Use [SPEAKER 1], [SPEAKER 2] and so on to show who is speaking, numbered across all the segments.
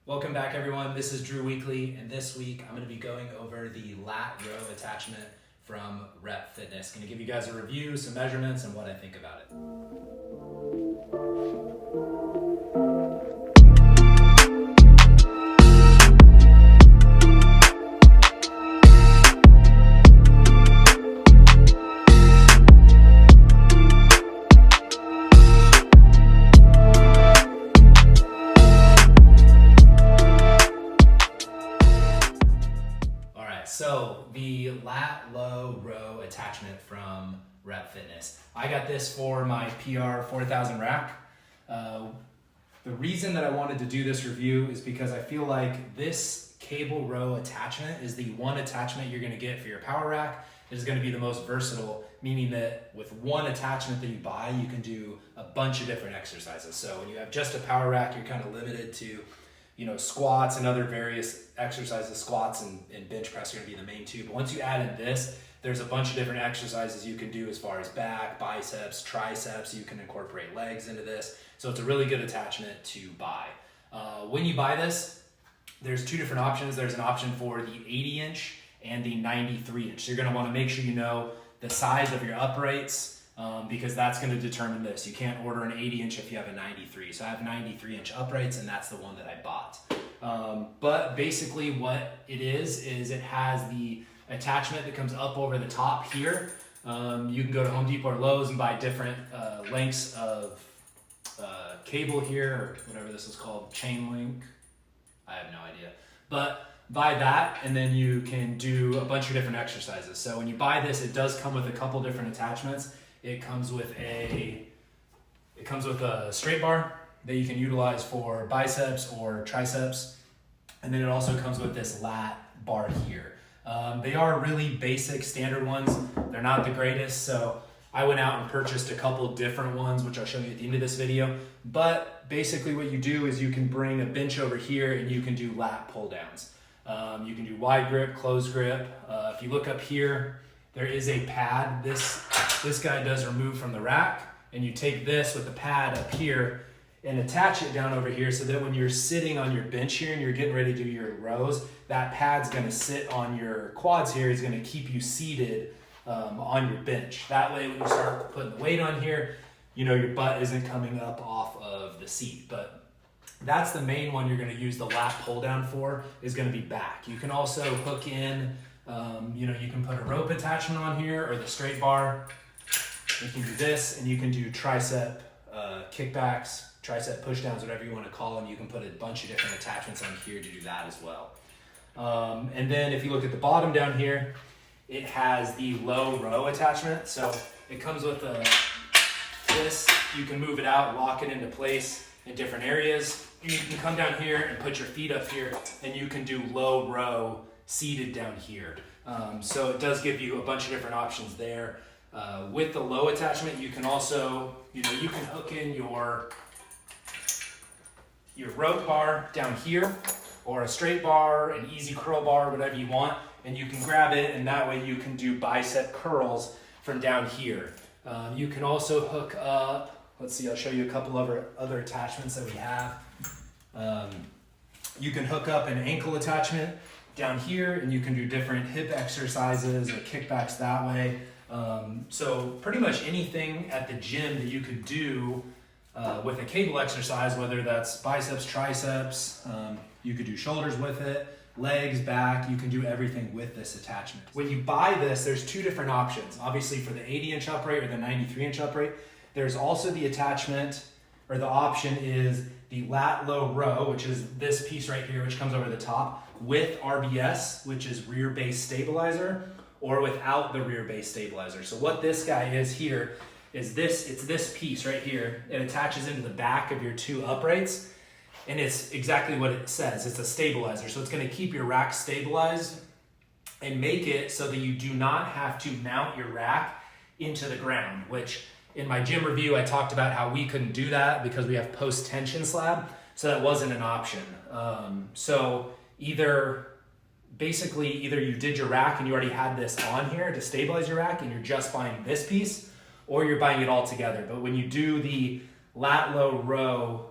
[SPEAKER 1] Welcome back, everyone. This is Dreweekly, and this week I'm going to be going over the lat row attachment from Rep Fitness. Going to give you guys a review, some measurements, and what I think about it. So the lat low row attachment from Rep Fitness. I got this for my PR 4000 rack. The reason that I wanted to do this review is because I feel like this cable row attachment is the one attachment you're gonna get for your power rack. It is gonna be the most versatile, meaning that with one attachment that you buy, you can do a bunch of different exercises. So when you have just a power rack, you're kind of limited to squats and other various exercises. Squats and bench press are gonna be the main two. But once you add in this, there's a bunch of different exercises you can do as far as back, biceps, triceps. You can incorporate legs into this. So it's a really good attachment to buy. When you buy this, there's two different options. There's an option for the 80-inch and the 93-inch. So you're gonna wanna make sure you know the size of your uprights, because that's going to determine this. You can't order an 80-inch if you have a 93. So I have 93-inch uprights, and that's the one that I bought. But basically what it is it has the attachment that comes up over the top here. You can go to Home Depot or Lowe's and buy different lengths of cable here, or whatever this is called, chain link. I have no idea. But buy that, and then you can do a bunch of different exercises. So when you buy this, it does come with a couple different attachments. It comes with a straight bar that you can utilize for biceps or triceps. And then it also comes with this lat bar here. They are really basic standard ones. They're not the greatest. So I went out and purchased a couple different ones, which I'll show you at the end of this video. But basically what you do is you can bring a bench over here and you can do lat pull downs. You can do wide grip, closed grip. If you look up here, there is a pad. This guy does remove from the rack, and you take this with the pad up here and attach it down over here so that when you're sitting on your bench here and you're getting ready to do your rows, that pad's gonna sit on your quads here. It's gonna keep you seated on your bench. That way when you start putting the weight on here, your butt isn't coming up off of the seat. But that's the main one you're gonna use the lat pull down for, is gonna be back. You can also hook in, you can put a rope attachment on here or the straight bar. You can do this, and you can do tricep kickbacks, tricep pushdowns, whatever you want to call them. You can put a bunch of different attachments on here to do that as well. And then if you look at the bottom down here, it has the low row attachment. So it comes with this. You can move it out, lock it into place in different areas. You can come down here and put your feet up here, and you can do low row seated down here. So it does give you a bunch of different options there. With the low attachment, you can also, you can hook in your rope bar down here, or a straight bar, an easy curl bar, whatever you want, and you can grab it, and that way you can do bicep curls from down here. You can also hook up, let's see, I'll show you a couple of other attachments that we have. You can hook up an ankle attachment down here, and you can do different hip exercises or kickbacks that way. So pretty much anything at the gym that you could do with a cable exercise, whether that's biceps, triceps, you could do shoulders with it, legs, back, you can do everything with this attachment. When you buy this, there's two different options. Obviously for the 80-inch upright or the 93-inch upright, there's also the attachment, or the option is the lat low row, which is this piece right here, which comes over the top, with RBS, which is rear base stabilizer, or without the rear base stabilizer. So what this guy is here is it's this piece right here. It attaches into the back of your two uprights, and it's exactly what it says. It's a stabilizer. So it's gonna keep your rack stabilized and make it so that you do not have to mount your rack into the ground, which in my gym review, I talked about how we couldn't do that because we have post-tension slab, so that wasn't an option. So either you did your rack and you already had this on here to stabilize your rack and you're just buying this piece, or you're buying it all together. But when you do the lat low row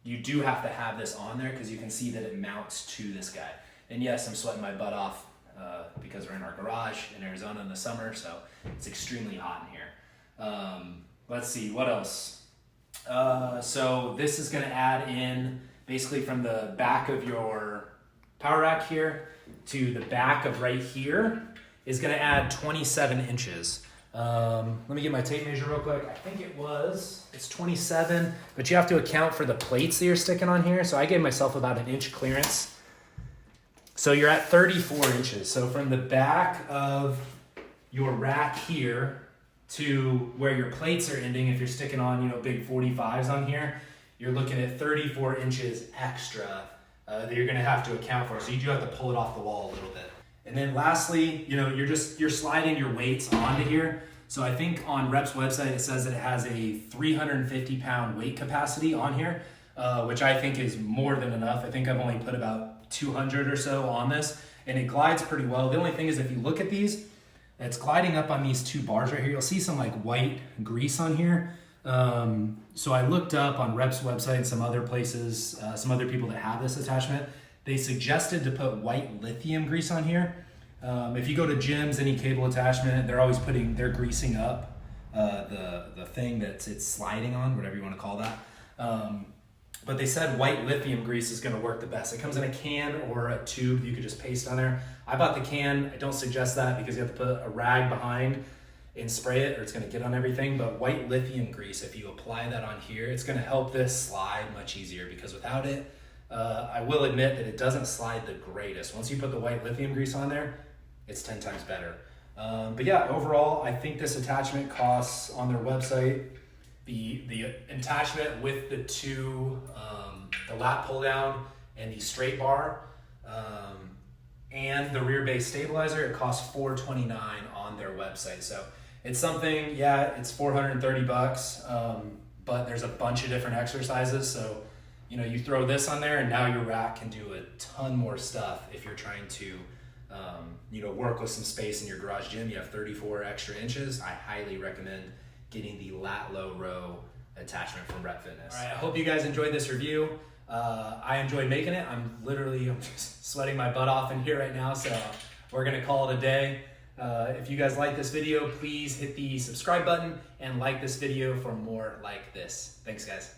[SPEAKER 1] you do have to have this on there because you can see that it mounts to this guy. And yes, I'm sweating my butt off because we're in our garage in Arizona in the summer, so it's extremely hot in here. Let's see, what else? So this is gonna add in basically from the back of your power rack here to the back of right here is gonna add 27 inches. Let me get my tape measure real quick. I think it's 27, but you have to account for the plates that you're sticking on here. So I gave myself about an inch clearance. So you're at 34 inches. So from the back of your rack here to where your plates are ending, if you're sticking on, big 45s on here, you're looking at 34 inches extra that you're gonna have to account for. So you do have to pull it off the wall a little bit. And then lastly, you're sliding your weights onto here. So I think on Rep's website, it says that it has a 350 pound weight capacity on here, which I think is more than enough. I think I've only put about 200 or so on this, and it glides pretty well. The only thing is if you look at these, it's gliding up on these two bars right here. You'll see some like white grease on here. So I looked up on Rep's website and some other places, some other people that have this attachment. They suggested to put white lithium grease on here. If you go to gyms, any cable attachment, they're greasing up the thing that it's sliding on, whatever you want to call that. But they said white lithium grease is going to work the best. It comes in a can or a tube you could just paste on there. I bought the can. I don't suggest that because you have to put a rag behind and spray it or it's going to get on everything. But white lithium grease, if you apply that on here, it's going to help this slide much easier because without it, I will admit that it doesn't slide the greatest. Once you put the white lithium grease on there, it's 10 times better. But yeah, overall, I think this attachment costs on their website, the attachment with the two, the lat pull down and the straight bar, and the rear base stabilizer, it costs $429 on their website. So it's something, yeah, it's 430 bucks, but there's a bunch of different exercises. So, you throw this on there and now your rack can do a ton more stuff if you're trying to, work with some space in your garage gym. You have 34 extra inches. I highly recommend getting the lat low row attachment from Rep Fitness. All right, I hope you guys enjoyed this review. I enjoyed making it. I'm just sweating my butt off in here right now, so we're gonna call it a day. If you guys like this video, please hit the subscribe button and like this video for more like this. Thanks, guys.